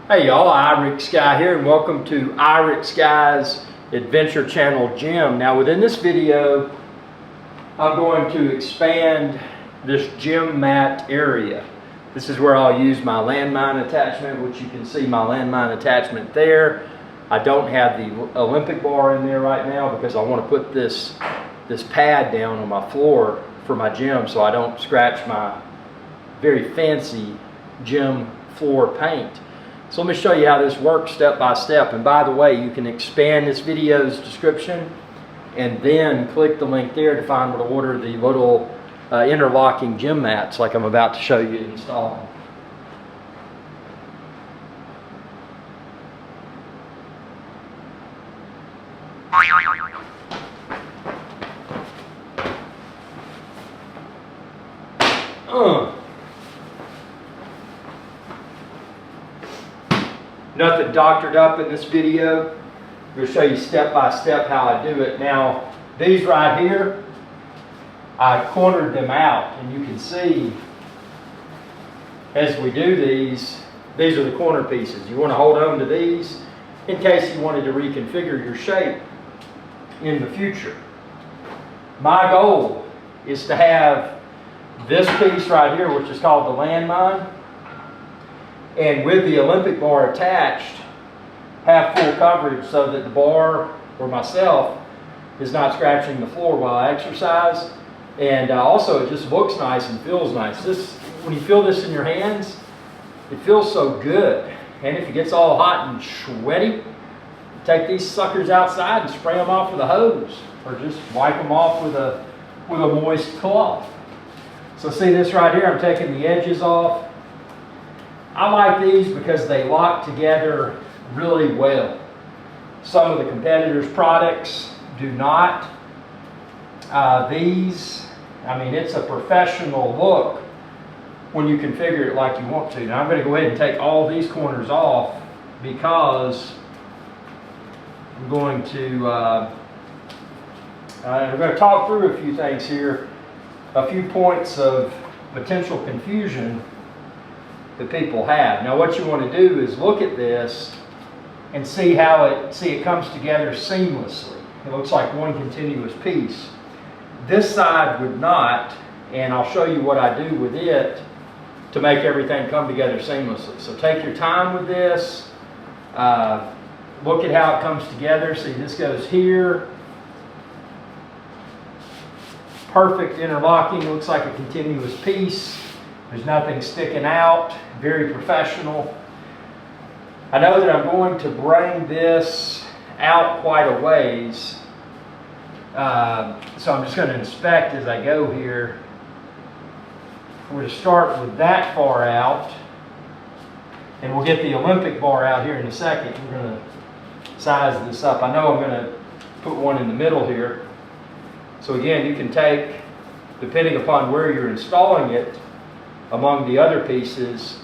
Hey y'all, iRick Guy here, and welcome to iRick Guy's Adventure Channel Gym. Now within this video, I'm going to expand this gym mat area. This is where I'll use my landmine attachment, which you can see my landmine attachment there. I don't have the Olympic bar in there right now because I want to put this pad down on my floor for my gym so I don't scratch my very fancy gym floor paint. So let me show you how this works step by step. And by the way, you can expand this video's description and then click the link there to find where to order the little interlocking gym mats like I'm about to show you installing. Nothing doctored up in this video. I'm going to show you step by step how I do it. Now, these right here, I cornered them out, and you can see as we do these are the corner pieces. You want to hold on to these in case you wanted to reconfigure your shape in the future. My goal is to have this piece right here, which is called the landmine, and with the Olympic bar attached, have full coverage so that the bar or myself is not scratching the floor while I exercise. And also it just looks nice and feels nice. When you feel this in your hands, it feels so good. And if it gets all hot and sweaty, take these suckers outside and spray them off with a hose, or just wipe them off with a moist cloth. So see this right here, I'm taking the edges off. I like these because they lock together really well. Some of the competitors' products do not. These, I mean, it's a professional look when you configure it like you want to. Now I'm going to go ahead and take all these corners off because I'm going to talk through a few things here, a few points of potential confusion that people have. Now what you want to do is look at this and see how it comes together seamlessly. It looks like one continuous piece. This side would not, and I'll show you what I do with it to make everything come together seamlessly. So take your time with this. Look at how it comes together. See, this goes here. Perfect interlocking, looks like a continuous piece. There's nothing sticking out, very professional. I know that I'm going to bring this out quite a ways. So I'm just going to inspect as I go here. We're going to start with that far out. And we'll get the Olympic bar out here in a second. We're going to size this up. I know I'm going to put one in the middle here. So again, you can take, depending upon where you're installing it, among the other pieces,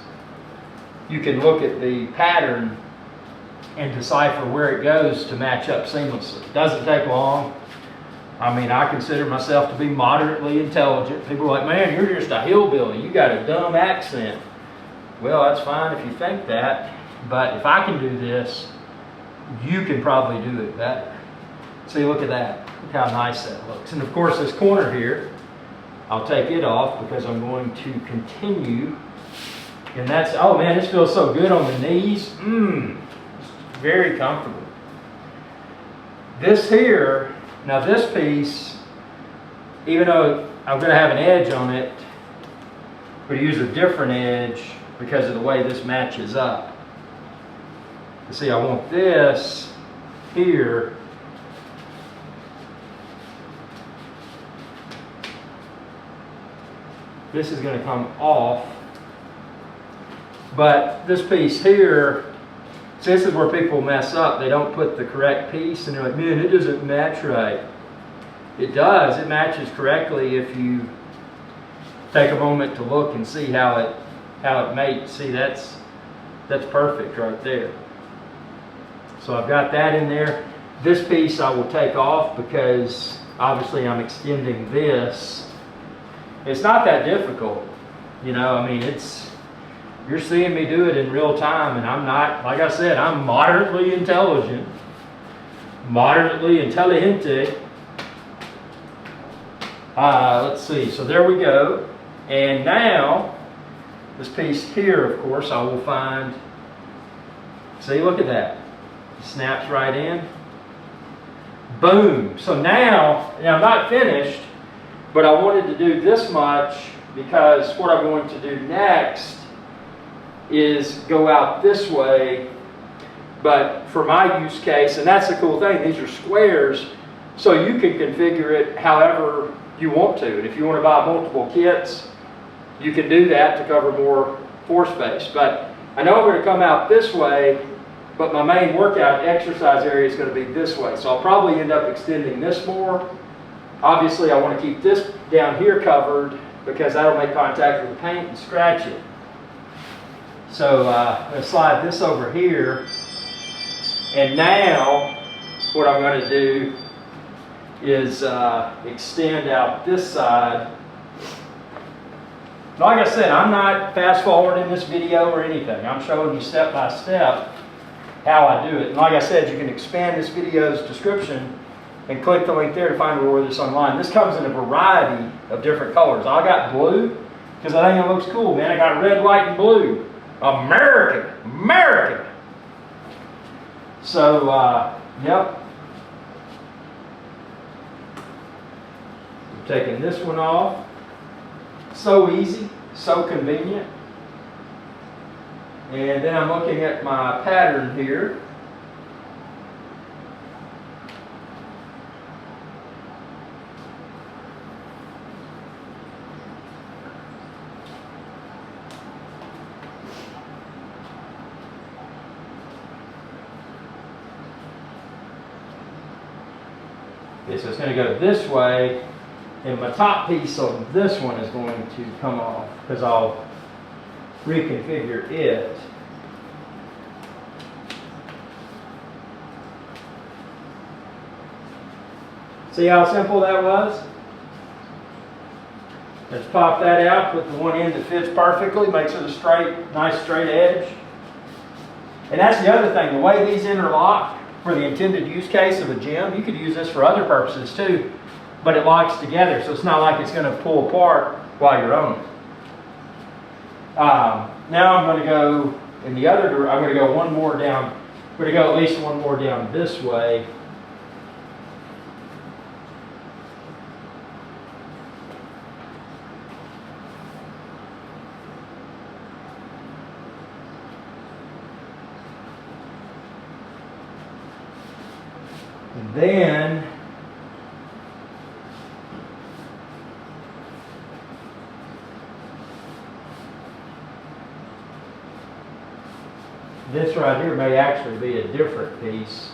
you can look at the pattern and decipher where it goes to match up seamlessly. It doesn't take long. I mean, I consider myself to be moderately intelligent. People are like, man, you're just a hillbilly. You got a dumb accent. Well, that's fine if you think that, but if I can do this, you can probably do it better. See, look at that. Look how nice that looks. And of course, this corner here, I'll take it off because I'm going to continue. And that's, oh man, this feels so good on the knees. It's very comfortable. This here, now this piece, even though I'm going to have an edge on it, I'm going to use a different edge because of the way this matches up. You see, I want this here. This is going to come off, but this piece here, see, this is where people mess up. They don't put the correct piece and they're like, man, it doesn't match right. It does. It matches correctly if you take a moment to look and see how it mates. See, that's perfect right there. So I've got that in there. This piece I will take off because obviously I'm extending this. It's not that difficult, you know. I mean, You're seeing me do it in real time, and I'm not, like I said, I'm moderately intelligent, moderately intelligente. Let's see, so there we go. And now, this piece here, of course, I will find, see, look at that. It snaps right in. Boom. So now I'm not finished, but I wanted to do this much because what I'm going to do next is go out this way. But for my use case, and that's the cool thing, these are squares, so you can configure it however you want to. And if you want to buy multiple kits, you can do that to cover more floor space. But I know I'm going to come out this way, but my main workout exercise area is going to be this way. So I'll probably end up extending this more. Obviously, I want to keep this down here covered because that'll make contact with the paint and scratch it. So I'm going to slide this over here. And now what I'm going to do is extend out this side. Like I said, I'm not fast forwarding this video or anything. I'm showing you step by step how I do it. And like I said, you can expand this video's description and click the link there to find more of this online. This comes in a variety of different colors. I got blue because I think it looks cool, man. I got red, white, and blue. American. So, yep. I'm taking this one off. So easy, so convenient. And then I'm looking at my pattern here. Okay, so it's going to go this way, and my top piece of this one is going to come off because I'll reconfigure it. See how simple that was? Let's pop that out, put the one end that fits perfectly, makes it a straight, nice straight edge. And that's the other thing, the way these interlock for the intended use case of a gym, you could use this for other purposes too, but it locks together, so it's not like it's going to pull apart while you're on it. Now I'm going to go in the other direction. I'm going to go one more down. I'm going to go at least one more down this way. And then this right here may actually be a different piece.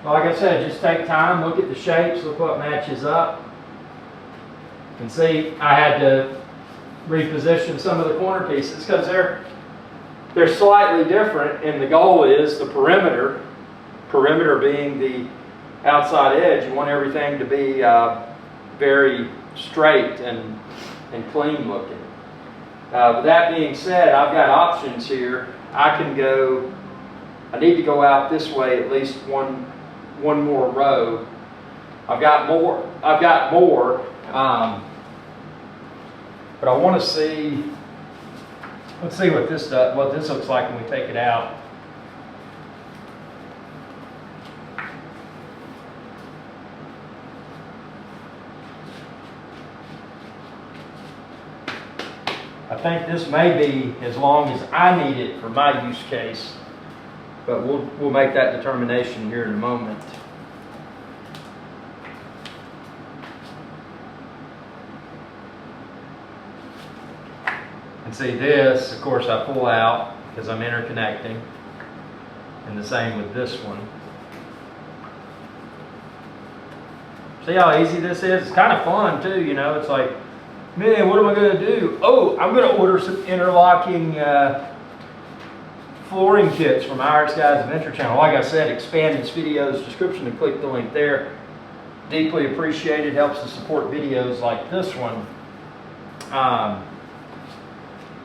Like I said, just take time, look at the shapes, look what matches up. And see, I had to reposition some of the corner pieces because they're slightly different, and the goal is the perimeter being the outside edge. You want everything to be very straight and clean looking. With that being said, I've got options here. I need to go out this way at least one more row. I've got more, but I want to see, let's see what this looks like when we take it out. I think this may be as long as I need it for my use case, but we'll make that determination here in a moment. And see this, of course, I pull out because I'm interconnecting, and the same with this one. See how easy this is? It's kind of fun too, you know. It's like, man, what am I going to do? Oh, I'm going to order some interlocking flooring kits from Irish Guys Adventure Channel. Like I said, expand this video's description and click the link there. Deeply appreciated. Helps to support videos like this one.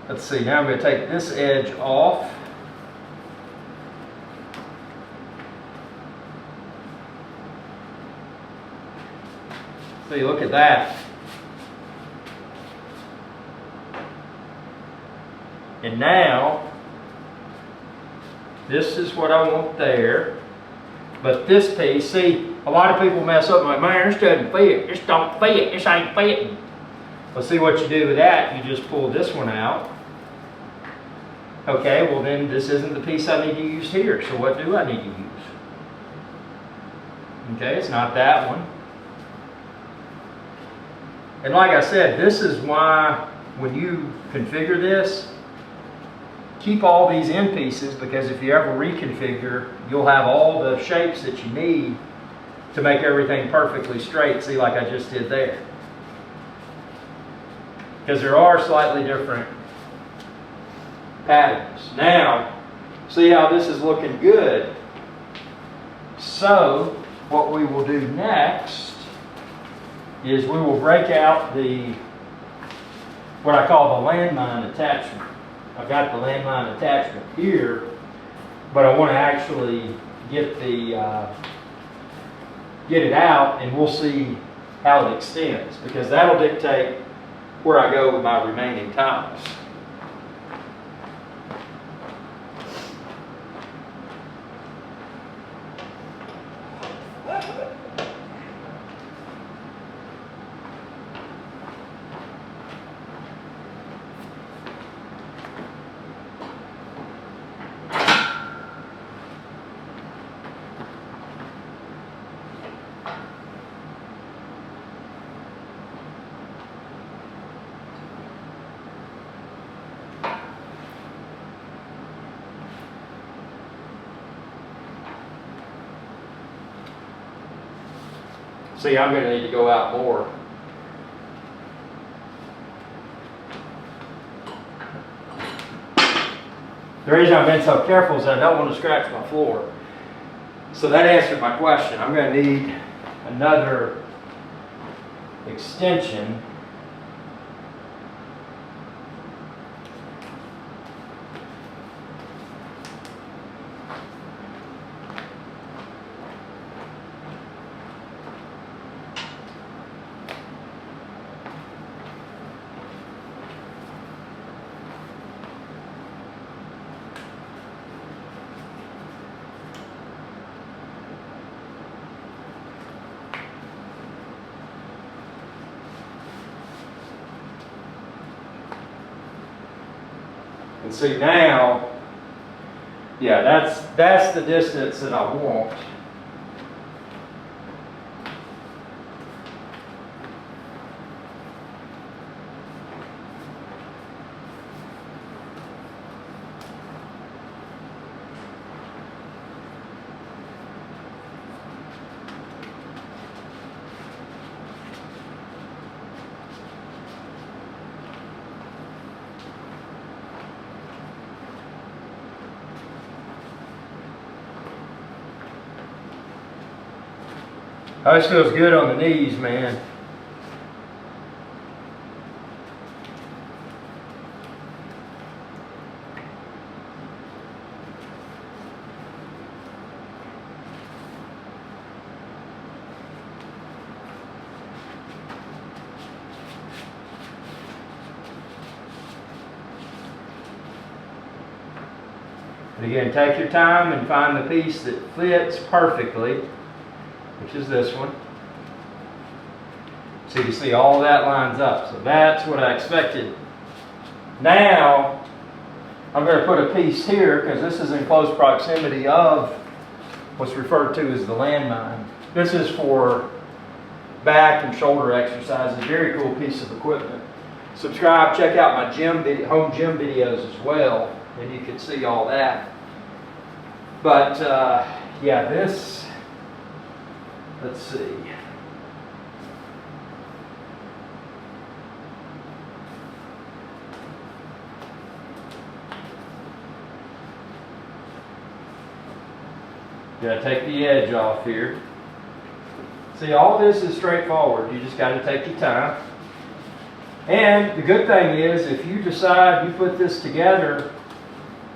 Let's see. Now I'm going to take this edge off. See, look at that. And now, this is what I want there. But this piece, see, a lot of people mess up like, man, this doesn't fit. This don't fit. This ain't fitting. Well, see what you do with that. You just pull this one out. Okay, well then this isn't the piece I need to use here. So what do I need to use? Okay, it's not that one. And like I said, this is why when you configure this, keep all these end pieces, because if you ever reconfigure, you'll have all the shapes that you need to make everything perfectly straight. See, like I just did there. Because there are slightly different patterns. Now, see how this is looking good. So, what we will do next is we will break out what I call the landmine attachment. I've got the landmine attachment here, but I want to actually get it out, and we'll see how it extends, because that'll dictate where I go with my remaining tiles. See, I'm going to need to go out more. The reason I've been so careful is I don't want to scratch my floor. So that answered my question. I'm going to need another extension. And see now, yeah, that's the distance that I want. Oh, this feels good on the knees, man. But again, take your time and find the piece that fits perfectly, which is this one. So you see all that lines up. So that's what I expected. Now, I'm going to put a piece here because this is in close proximity of what's referred to as the landmine. This is for back and shoulder exercises. Very cool piece of equipment. Subscribe, check out my home gym videos as well, and you can see all that. But yeah, this, let's see. Gotta take the edge off here. See, all this is straightforward. You just gotta take your time. And the good thing is, if you decide you put this together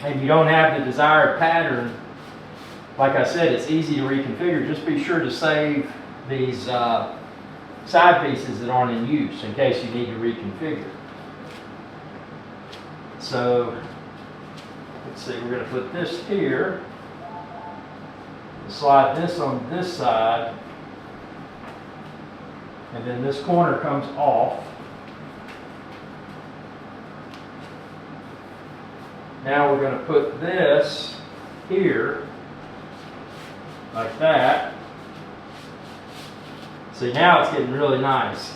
and you don't have the desired pattern, like I said, it's easy to reconfigure. Just be sure to save these side pieces that aren't in use in case you need to reconfigure. So, let's see, we're going to put this here, slide this on this side, and then this corner comes off. Now we're going to put this here, like that. See, now it's getting really nice.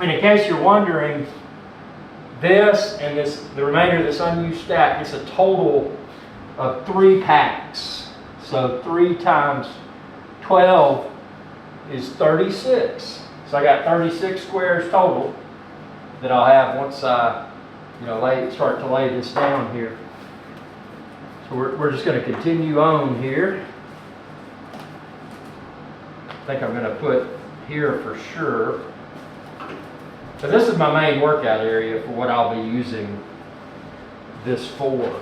And in case you're wondering, this and the remainder of this unused stack, it's a total of 3 packs. So 3 times 12 is 36. So I got 36 squares total that I'll have once I, start to lay this down here. So we're just going to continue on here. I think I'm going to put here for sure. So this is my main workout area for what I'll be using this for.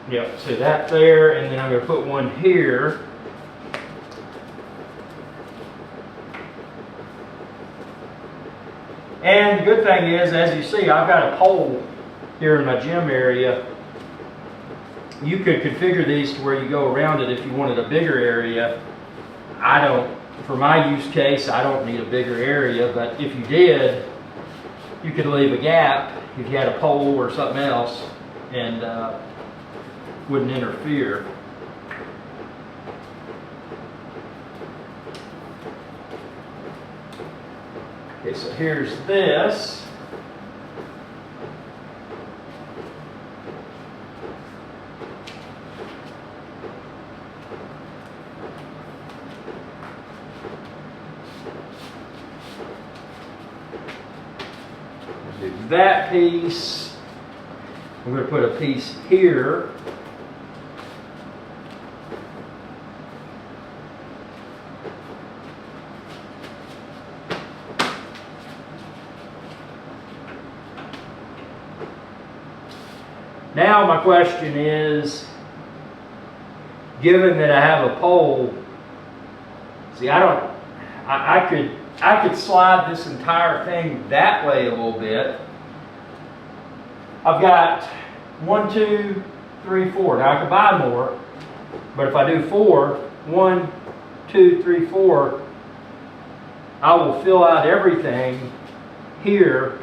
Yep, see that there, and then I'm going to put one here. And the good thing is, as you see, I've got a pole here in my gym area. You could configure these to where you go around it if you wanted a bigger area. For my use case, I don't need a bigger area, but if you did, you could leave a gap if you had a pole or something else, and wouldn't interfere. Okay, so here's this. Do that piece. I'm going to put a piece here. Now my question is, given that I have a pole, see, I could slide this entire thing that way a little bit. I've got 1, 2, 3, 4. Now I could buy more, but if I do 4, 1, 2, 3, 4, I will fill out everything here,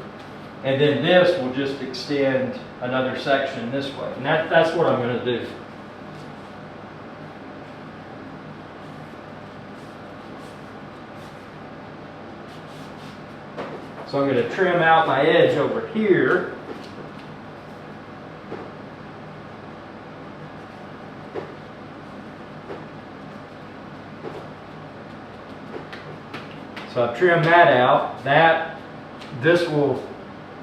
and then this will just extend another section this way. And that's what I'm going to do. So I'm going to trim out my edge over here. So I've trimmed that out. This will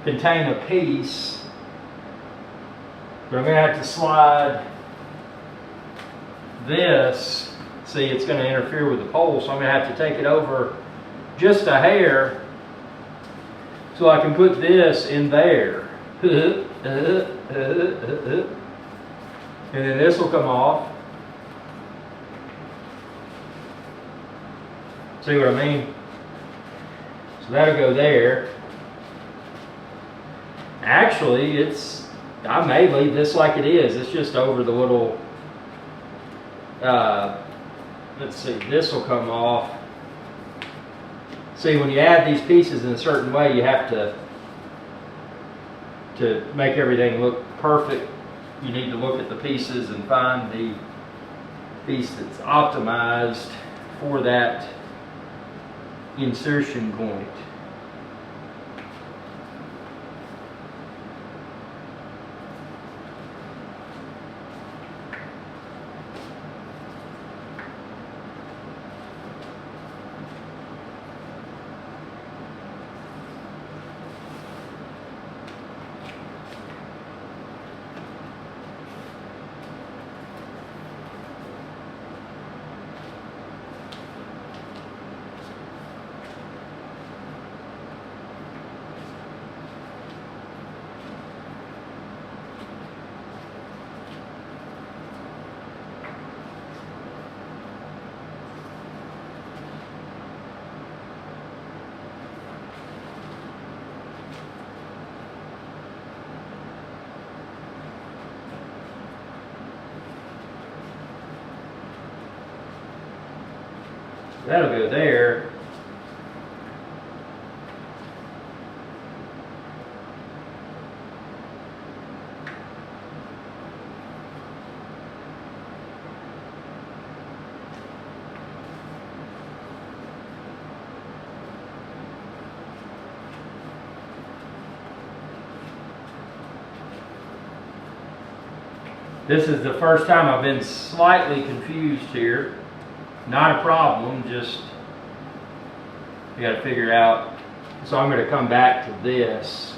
contain a piece, but I'm going to have to slide this. See, it's going to interfere with the pole, so I'm going to have to take it over just a hair so I can put this in there. And then this will come off. See what I mean? So that'll go there. Actually, I may leave this like it is. It's just over the little, let's see, this will come off. See, when you add these pieces in a certain way, you have to make everything look perfect. You need to look at the pieces and find the piece that's optimized for that insertion point. That'll go there. This is the first time I've been slightly confused here. Not a problem, just you got to figure out. So I'm going to come back to this.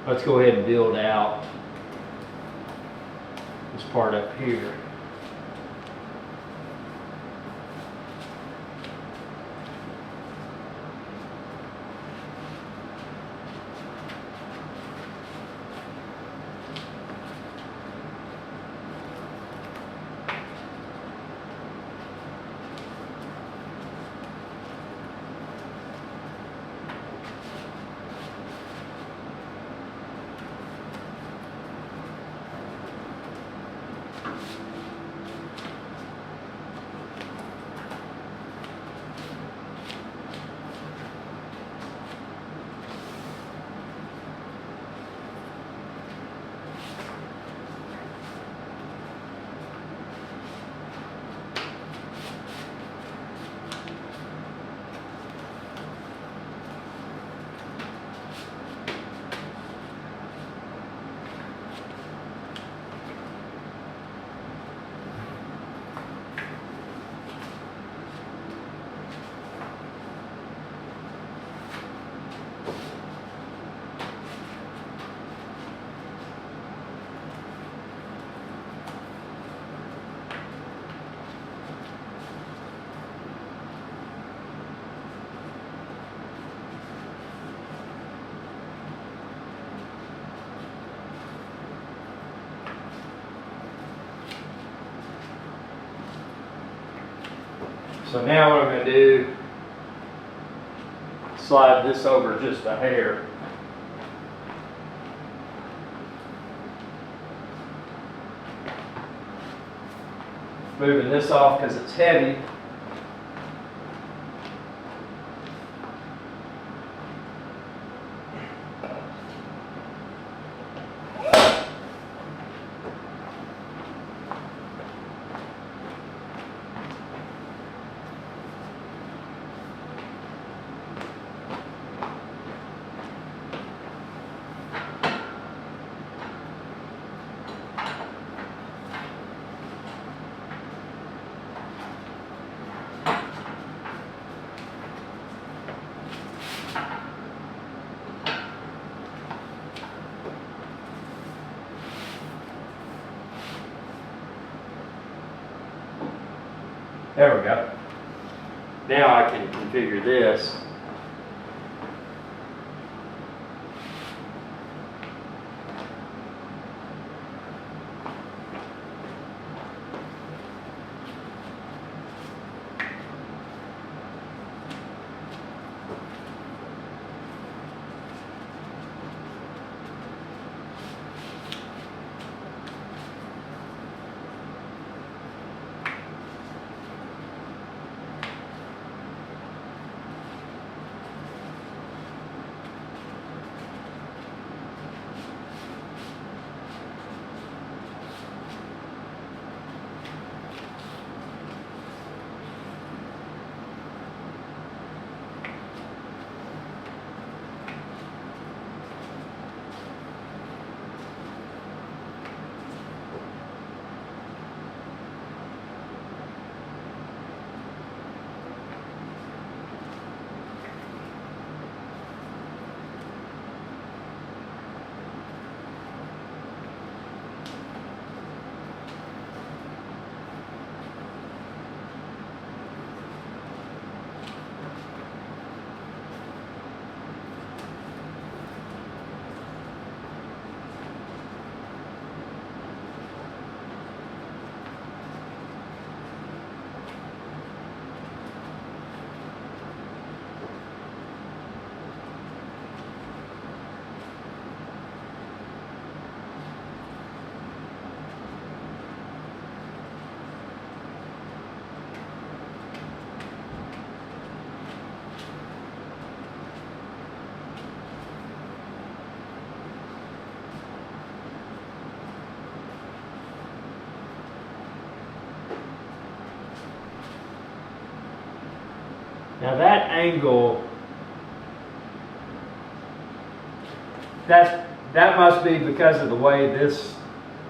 Let's go ahead and build out this part up here. So now what I'm going to do, slide this over just a hair. Moving this off because it's heavy. There we go. Now I can configure this. Now that angle, that must be because of the way this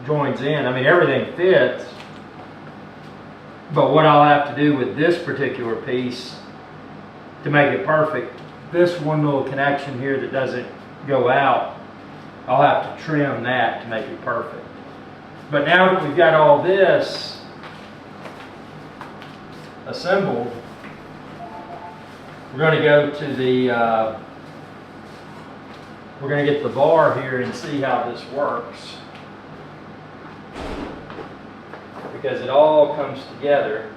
joins in. I mean, everything fits, but what I'll have to do with this particular piece to make it perfect, this one little connection here that doesn't go out, I'll have to trim that to make it perfect. But now that we've got all this assembled, we're going to go to the, we're going to get the bar here and see how this works. Because it all comes together.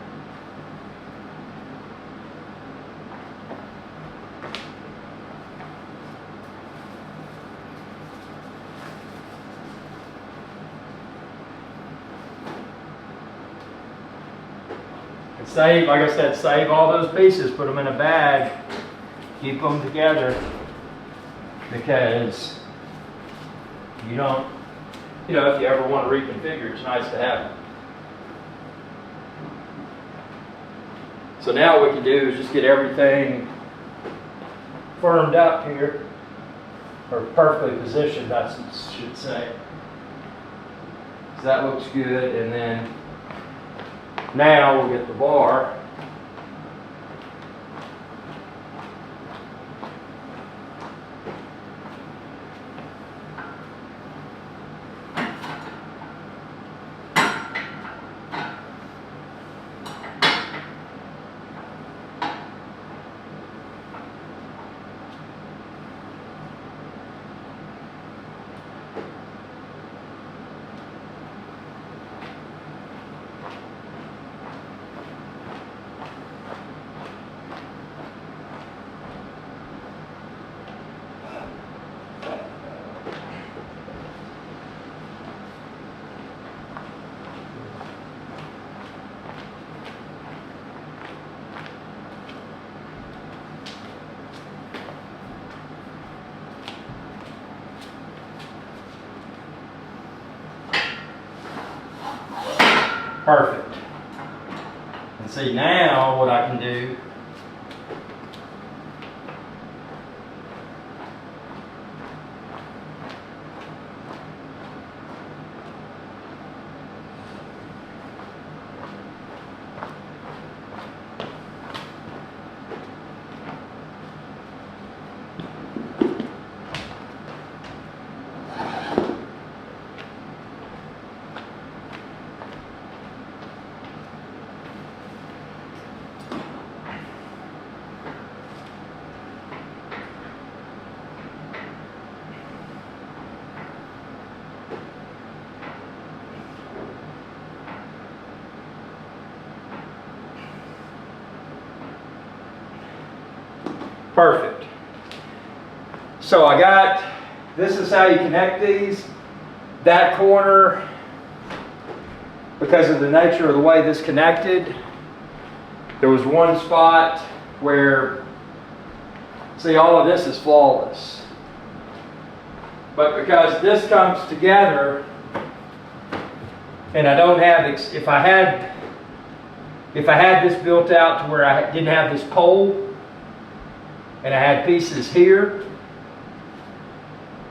And save, like I said, save all those pieces, put them in a bag, keep them together, because you don't, you know, if you ever want to reconfigure, it's nice to have them. So now what we can do is just get everything firmed up here, or perfectly positioned, I should say. So that looks good, and then now we'll get the bar. Perfect. And see now what I can do . Perfect. So I got, this is how you connect these. That corner, because of the nature of the way this connected, there was one spot where, see, all of this is flawless. But because this comes together, and I don't have, if I had this built out to where I didn't have this pole, and I had pieces here,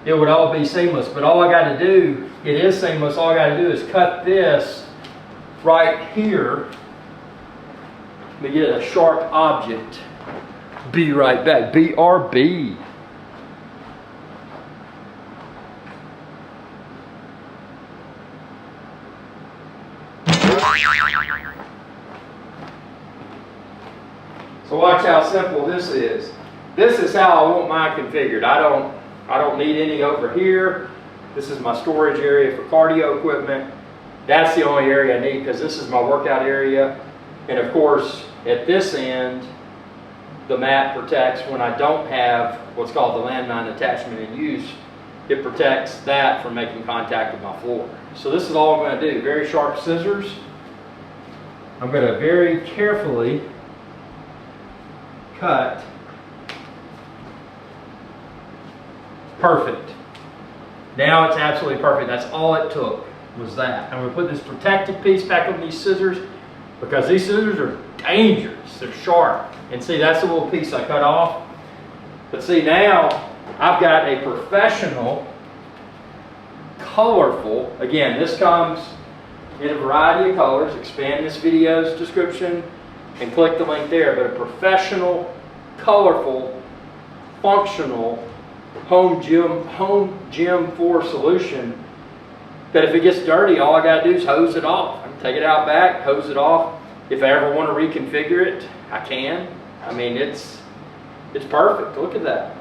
it would all be seamless. But all I got to do, it is seamless, all I got to do is cut this right here. Let me get a sharp object. Be right back. BRB. So watch how simple this is. This is how I want mine configured. I don't need any over here. This is my storage area for cardio equipment. That's the only area I need because this is my workout area. And of course, at this end, the mat protects when I don't have what's called the landmine attachment in use. It protects that from making contact with my floor. So this is all I'm going to do. Very sharp scissors. I'm going to very carefully cut. Perfect. Now it's absolutely perfect. That's all it took was that. I'm going to put this protective piece back on these scissors because these scissors are dangerous. They're sharp. And see, that's the little piece I cut off. But see, now I've got a professional, colorful, again, this comes in a variety of colors. Expand this video's description and click the link there. But a professional, colorful, functional home gym 4 solution that if it gets dirty, all I got to do is hose it off. I can take it out back, hose it off. If I ever want to reconfigure it, I can. I mean, it's perfect. Look at that.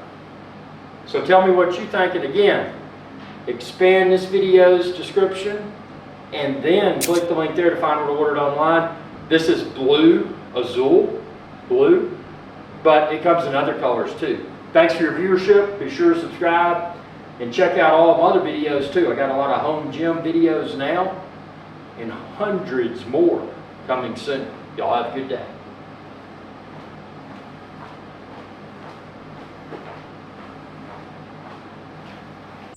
So tell me what you think. And again, expand this video's description and then click the link there to find where to order it online. This is blue, azul, blue, but it comes in other colors too. Thanks for your viewership. Be sure to subscribe and check out all my other videos too. I got a lot of home gym videos now and hundreds more coming soon. Y'all have a good day.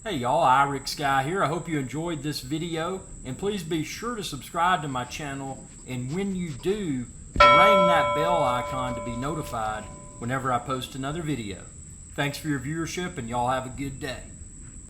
Hey y'all, iRick Sky here. I hope you enjoyed this video, and please be sure to subscribe to my channel, and when you do, ring that bell icon to be notified whenever I post another video. Thanks for your viewership, and y'all have a good day.